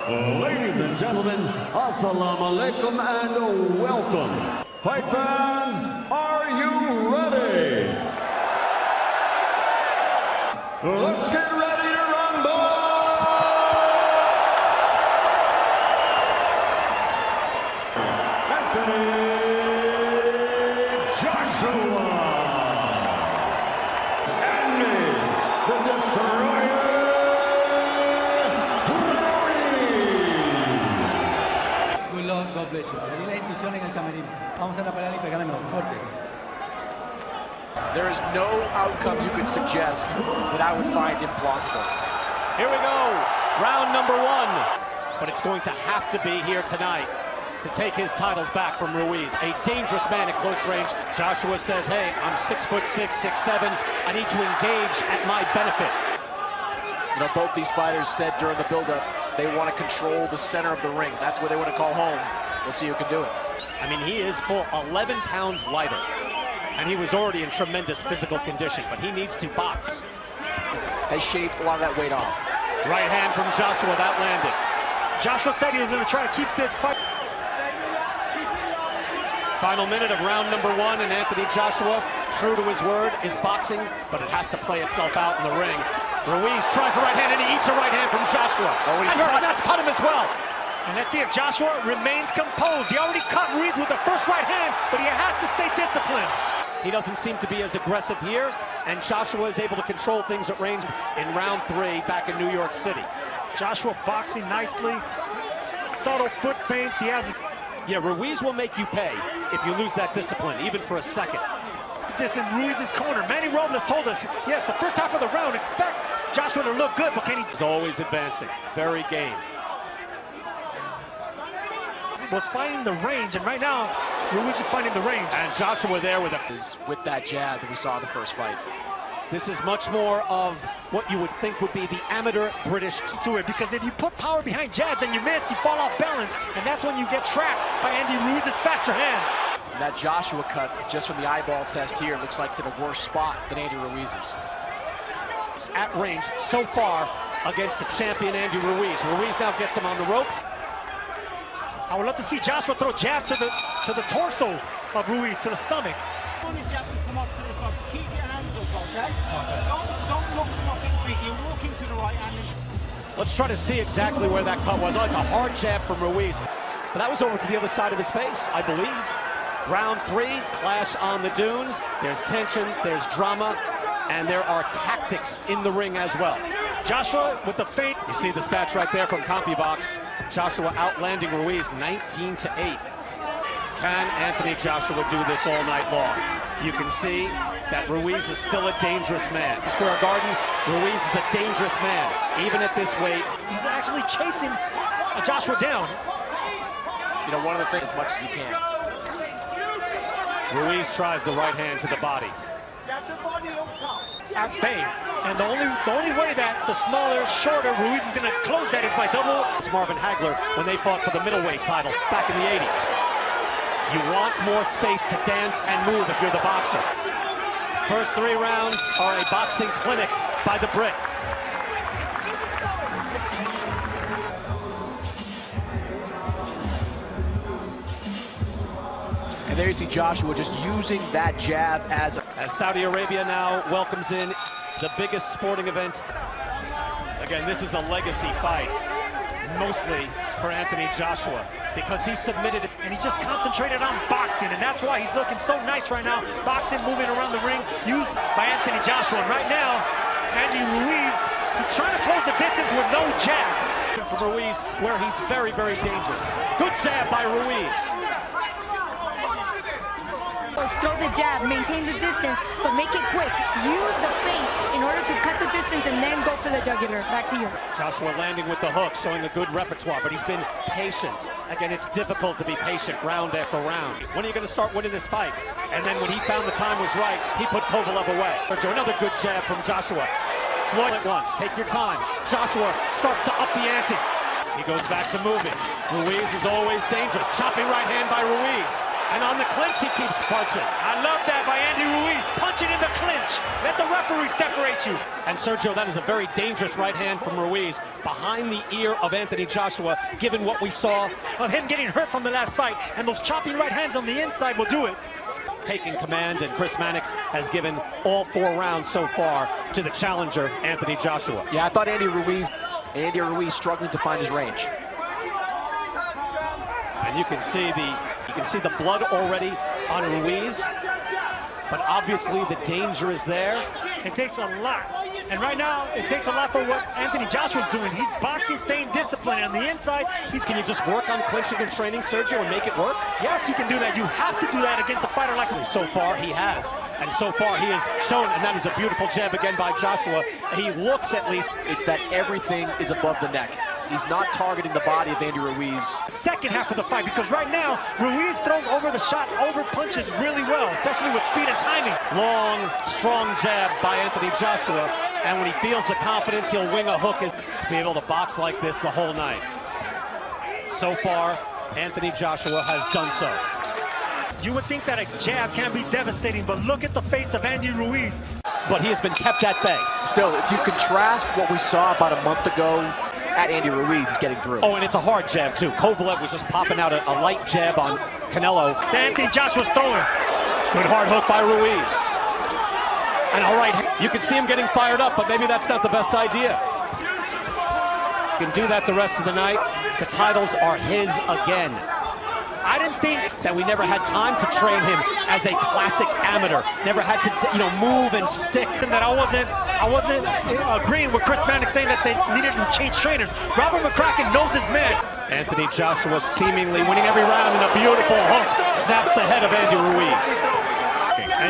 Ladies and gentlemen, assalamu alaikum and welcome. Fight fans, are you ready? Let's get ready to rumble! Anthony Joshua and me, the Destroyer. God bless you. Le di la instrucción en el camerino. Vamos a la pelea y pegarle fuerte. There is no outcome you could suggest that I would find implausible. Here we go, round number one. But it's going to have to be here tonight to take his titles back from Ruiz. A dangerous man at close range. Joshua says, hey, I'm 6'6", 6'7". I need to engage at my benefit. You know, both these fighters said during the build-up they want to control the center of the ring. That's where they want to call home. We'll see who can do it. I mean, he is full 11 pounds lighter, and he was already in tremendous physical condition, but he needs to box. Has shaved a lot of that weight off. Right hand from Joshua, that landed. Joshua said he was going to try to keep this fight. Final minute of round number one, and Anthony Joshua, true to his word, is boxing, but it has to play itself out in the ring. Ruiz tries a right hand, and he eats a right hand from Joshua. Oh, he's and that's cut him as well. And let's see if Joshua remains composed. He already cut Ruiz with the first right hand, but he has to stay disciplined. He doesn't seem to be as aggressive here, and Joshua is able to control things at range in round three back in New York City. Joshua boxing nicely, subtle foot feints. He has. Yeah, Ruiz will make you pay if you lose that discipline, even for a second. This in Ruiz's corner. Manny Robles told us, yes, the first half of the round, expect Joshua to look good, but can he? He's always advancing, very game. Was finding the range, and right now, Ruiz is finding the range. And Joshua there with that jab that we saw in the first fight. This is much more of what you would think would be the amateur British to it, because if you put power behind jabs and you miss, you fall off balance, and that's when you get trapped by Andy Ruiz's faster hands. And that Joshua cut, just from the eyeball test here, looks like it's in a worse spot than Andy Ruiz's. At range so far against the champion Andy Ruiz. Ruiz now gets him on the ropes. I would love to see Joshua throw jabs to the torso of Ruiz, to the stomach. When your jabs come up to the side, keep your hands up, okay? Don't look for nothing big. You're walking to the right hand. Let's try to see exactly where that cut was. Oh, it's a hard jab from Ruiz. But that was over to the other side of his face, I believe. Round three, clash on the dunes. There's tension, there's drama, and there are tactics in the ring as well. Joshua with the feint. You see the stats right there from CompuBox. Joshua outlanding Ruiz 19-8. Can Anthony Joshua do this all night long? You can see that Ruiz is still a dangerous man. Square Garden, Ruiz is a dangerous man, even at this weight. He's actually chasing Joshua down. You know, one of the things, as much as he can. Ruiz tries the right hand to the body. At bay. And the only way that the smaller, shorter Ruiz is going to close that is by double. It's Marvin Hagler when they fought for the middleweight title back in the 80s. You want more space to dance and move if you're the boxer. First three rounds are a boxing clinic by the Brit. And there you see Joshua just using that jab as Saudi Arabia now welcomes in the biggest sporting event. Again, this is a legacy fight, mostly for Anthony Joshua, because he submitted it. And he just concentrated on boxing, and that's why he's looking so nice right now. Boxing, moving around the ring, used by Anthony Joshua. And right now, Andy Ruiz, he's trying to close the distance with no jab. For Ruiz, where he's very, very dangerous. Good jab by Ruiz. Throw the jab, maintain the distance, but make it quick. Use the feint in order to cut the distance and then go for the jugular. Back to you. Joshua landing with the hook, showing a good repertoire, but he's been patient. Again, it's difficult to be patient round after round. When are you going to start winning this fight? And then when he found the time was right, he put Kovalev away. Another good jab from Joshua. Floyd at once, take your time. Joshua starts to up the ante. He goes back to moving. Ruiz is always dangerous. Chopping right hand by Ruiz. And on the clinch, he keeps punching. I love that by Andy Ruiz, punching in the clinch. Let the referee separate you. And Sergio, that is a very dangerous right hand from Ruiz behind the ear of Anthony Joshua, given what we saw Of him getting hurt from the last fight, and those chopping right hands on the inside will do it. taking command, and Chris Mannix has given all 4 rounds so far to the challenger, Anthony Joshua. Yeah, I thought Andy Ruiz struggling to find his range. And you can see the blood already on Ruiz, but obviously the danger is there. It takes a lot. And right now, it takes a lot for what Anthony Joshua's doing. He's boxing, staying disciplined. On the inside, Can you just work on clinching and training, Sergio, and make it work? Yes, you can do that. You have to do that against a fighter like So far, he has. And so far, he has shown, and that is a beautiful jab again by Joshua. He looks, at least. It's that everything is above the neck. He's not targeting the body of Andy Ruiz. second half of the fight, because right now, Ruiz throws over the shot, over punches really well, especially with speed and timing. Long, strong jab by Anthony Joshua. And when he feels the confidence, he'll wing a hook to be able to box like this the whole night. So far, Anthony Joshua has done so. You would think that a jab can be devastating, but look at the face of Andy Ruiz. But he has been kept at bay. Still, if you contrast what we saw about a month ago at Andy Ruiz, is getting through. Oh, and it's a hard jab, too. Kovalev was just popping out a light jab on Canelo. Anthony Joshua's throwing. Good hard hook by Ruiz. And all right, you can see him getting fired up, but maybe that's not the best idea. You can do that the rest of the night. The titles are his again. I didn't think That we never had time to train him as a classic amateur. Never had to, move and stick. that I wasn't agreeing with Chris Mannix saying that they needed to change trainers. Robert McCracken knows his man. Anthony Joshua seemingly winning every round, and a beautiful hook snaps the head of Andy Ruiz.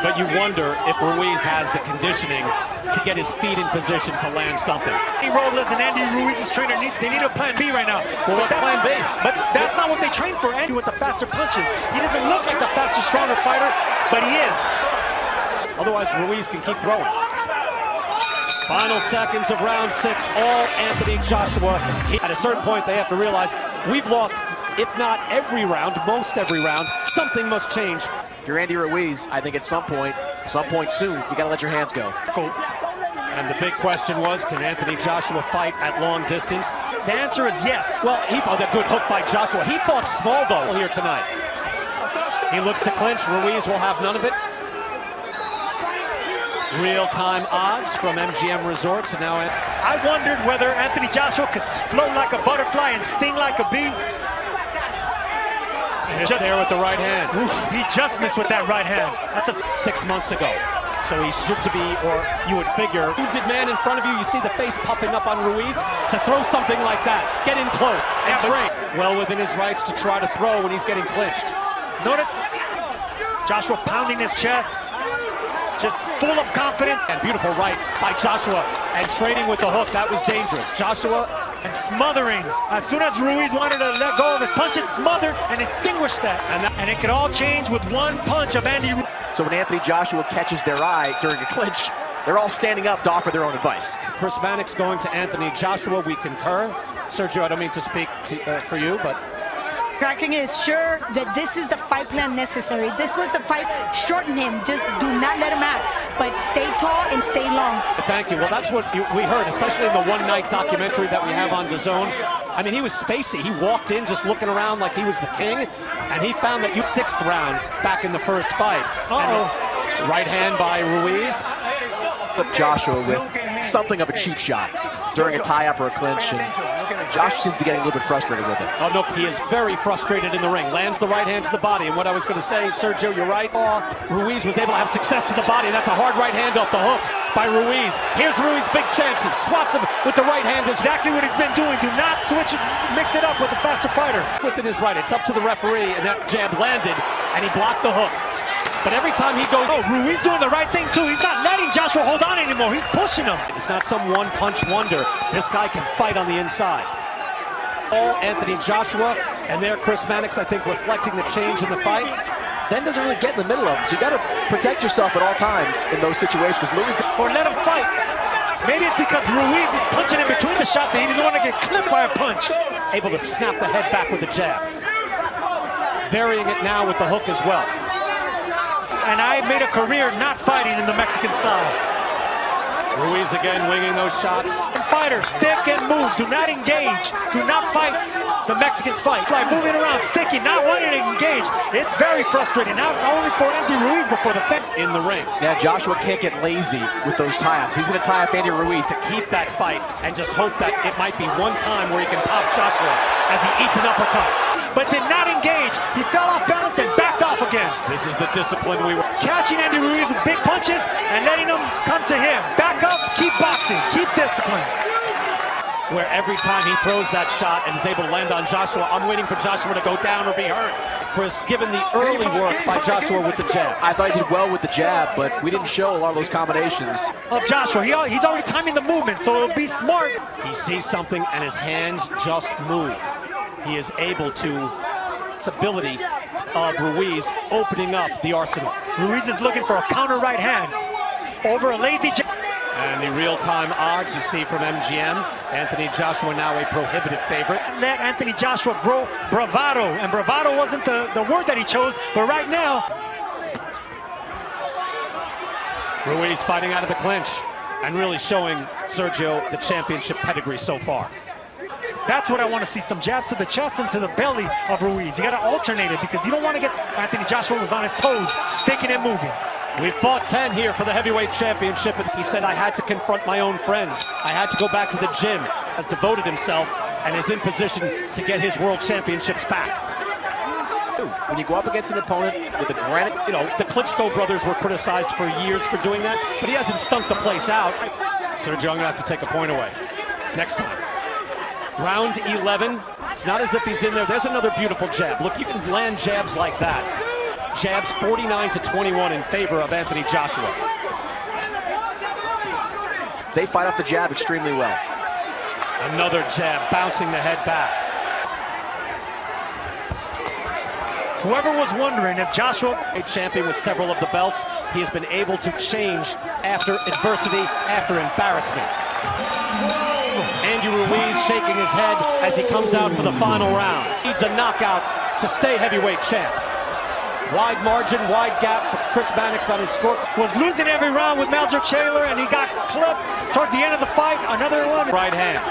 But you wonder if Ruiz has the conditioning to get his feet in position to land something. Robles and Andy Ruiz's trainer, they need a plan B right now. Well, what's plan B? But that's not what they train for, Andy, with the faster punches. He doesn't look like the faster, stronger fighter, but he is. Otherwise, Ruiz can keep throwing. Final seconds of round 6, all Anthony Joshua. At a certain point, they have to realize we've lost, if not every round, most every round. Something must change. If you're Andy Ruiz, I think at some point soon, you gotta let your hands go. And the big question was, can Anthony Joshua fight at long distance? The answer is yes. Well, a good hook by Joshua. He fought small, though, here tonight. He looks to clinch. Ruiz will have none of it. Real-time odds from MGM Resorts. And now I wondered whether Anthony Joshua could float like a butterfly and sting like a bee. just there with the right hand. Oof, he just missed with that right hand. That's 6 months ago. So he should be, or you would figure, wounded man in front of you, you see the face puffing up on Ruiz, to throw something like that, get in close, and train. Well within his rights to try to throw when he's getting clinched. Notice Joshua pounding his chest, just full of confidence. And beautiful right by Joshua, and trading with the hook, that was dangerous. Joshua and smothering. As soon as Ruiz wanted to let go of his punches, smothered and extinguished that. And it could all change with one punch of Andy Ruiz. So when Anthony Joshua catches their eye during a clinch, they're all standing up to offer their own advice. Chris Mannix going to Anthony Joshua, we concur. Sergio, I don't mean to speak for you, but Kraken is sure that this is the fight plan necessary. This was the fight. Shorten him. Just do not let him out. But stay tall and stay long. Thank you. Well, that's what we heard, especially in the one-night documentary that we have on DAZN. I mean, he was spacey. He walked in just looking around like he was the king, and he found that 6th round back in the first fight. Right hand by Ruiz. But Joshua with something of a cheap shot during a tie-up or a clinch, and Joshua seems to be getting a little bit frustrated with it. Oh, no, he is very frustrated in the ring. Lands the right hand to the body, and what I was going to say, Sergio, you're right. Ruiz was able to have success to the body, and that's a hard right hand off the hook by Ruiz. Here's Ruiz, big chance. He swats him with the right hand. Exactly what he's been doing. Do not switch it, mix it up with the faster fighter. Within his right, it's up to the referee, and that jab landed, and he blocked the hook. But every time he goes... Ruiz doing the right thing, too. He's not letting Joshua hold on anymore. He's pushing him. It's not some one-punch wonder. This guy can fight on the inside. All Anthony Joshua, and there Chris Mannix, I think, reflecting the change in the fight. Then doesn't really get in the middle of him, so you got to protect yourself at all times in those situations, because Ruiz... Or let him fight. Maybe it's because Ruiz is punching in between the shots, and he doesn't want to get clipped by a punch. Able to snap the head back with the jab. varying it now with the hook as well. And I made a career not fighting in the Mexican style. Ruiz again winging those shots. Fighters, stick and move. Do not engage. Do not fight the Mexicans fight. Like moving around, sticking, not wanting to engage. It's very frustrating, not only for Andy Ruiz, but for the fence. In the ring. Yeah, Joshua can't get lazy with those tie-ups. He's going to tie up Andy Ruiz to Keep that fight and just hope that it might be one time where he can pop Joshua as he eats an uppercut. But did not engage. He fell off balance and backed off again. This is the discipline we were Catching Andy Ruiz with big punches and letting them come to him. Back up, keep boxing, keep discipline. where every time he throws that shot and is able to land on Joshua, I'm waiting for Joshua to go down or be hurt. Chris, given the early work by Joshua with the jab. I thought he did well with the jab, but we didn't show a lot of those combinations. Of Joshua, he's already timing the movement, so it'll be smart. He sees something and his hands just move. He is able to, it's ability of Ruiz opening up the arsenal. Ruiz is looking for a counter right hand over a lazy jab. And the real-time odds you see from MGM, Anthony Joshua now a prohibitive favorite. Let Anthony Joshua grow bravado, and bravado wasn't the word that he chose, but right now. Ruiz fighting out of the clinch and really showing Sergio the championship pedigree so far. That's what I want to see, some jabs to the chest and to the belly of Ruiz. You got to alternate it because you don't want to get Anthony Joshua was on his toes, sticking and moving. We fought 10 here for the heavyweight championship, and he said, I had to confront my own friends. I had to go back to the gym, has devoted himself, and is in position to get his world championships back. When you go up against an opponent with a granite, You know, the Klitschko brothers were criticized for years for doing that, but he hasn't stunk the place out. Sergio, I'm gonna have to take a point away next time. Round 11, it's not as if he's in there. There's another beautiful jab. Look, you can land jabs like that. Jabs 49-21 in favor of Anthony Joshua. they fight off the jab extremely well. Another jab, bouncing the head back. Whoever was wondering if Joshua, A champion with several of the belts, he has been able to change after adversity, after embarrassment. Andy Ruiz shaking his head as he comes out for the final round. Needs a knockout to stay heavyweight champ. Wide margin, wide gap for Chris Mannix on his score. was losing every round with Maljer Taylor, and he got clipped towards the end of the fight. Another one. Right hand.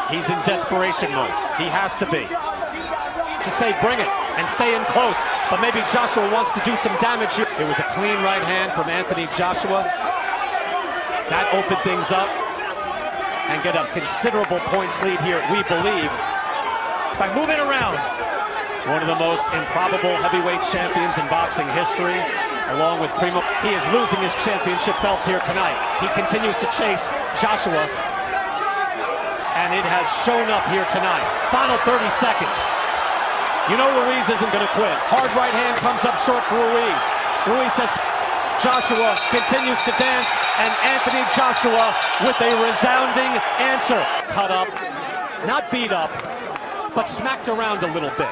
He's in desperation mode. He has to be. To say bring it and stay in close, but maybe Joshua wants to do some damage here. It was a clean right hand from Anthony Joshua. That opened things up and get a considerable points lead here, we believe. By moving around. One of the most improbable heavyweight champions in boxing history, along with Primo. He is losing his championship belts here tonight. He continues to chase Joshua, and it has shown up here tonight. Final 30 seconds. You know Ruiz isn't going to quit. Hard right hand comes up short for Ruiz. Ruiz says Joshua continues to dance, and Anthony Joshua with a resounding answer. Cut up, not beat up, but smacked around a little bit.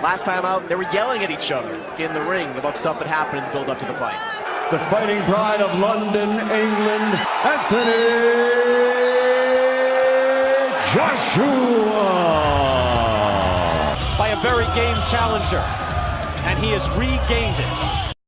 Last time out, they were yelling at each other in the ring about stuff that happened in the build up to the fight. The fighting pride of London, England, Anthony Joshua. By a very game challenger, and he has regained it.